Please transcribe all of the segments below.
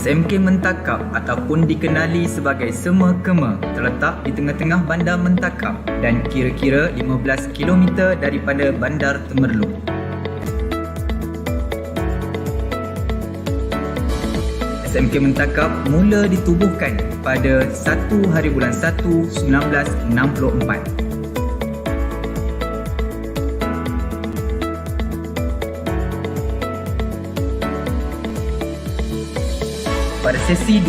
SMK Mentakap ataupun dikenali sebagai Sema Kema terletak di tengah-tengah Bandar Mentakap dan kira-kira 15 km daripada Bandar Temerloh. SMK Mentakap mula ditubuhkan pada 1 hari bulan 1 1964. Pada sesi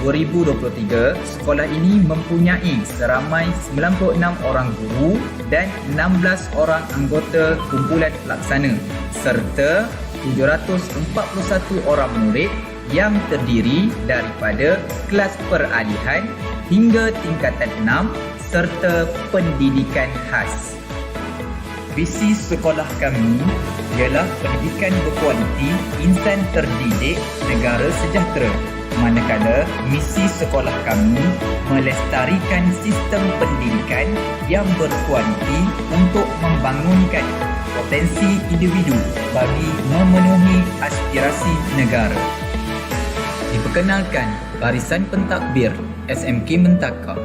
2022-2023, sekolah ini mempunyai seramai 96 orang guru dan 16 orang anggota kumpulan pelaksana serta 741 orang murid yang terdiri daripada kelas peralihan hingga tingkatan 6 serta pendidikan khas. Visi sekolah kami ialah pendidikan berkualiti, insan terdidik, negara sejahtera. Manakala misi sekolah kami melestarikan sistem pendidikan yang berkualiti untuk membangunkan potensi individu bagi memenuhi aspirasi negara. Diperkenalkan Barisan Pentadbir SMK Mentakap.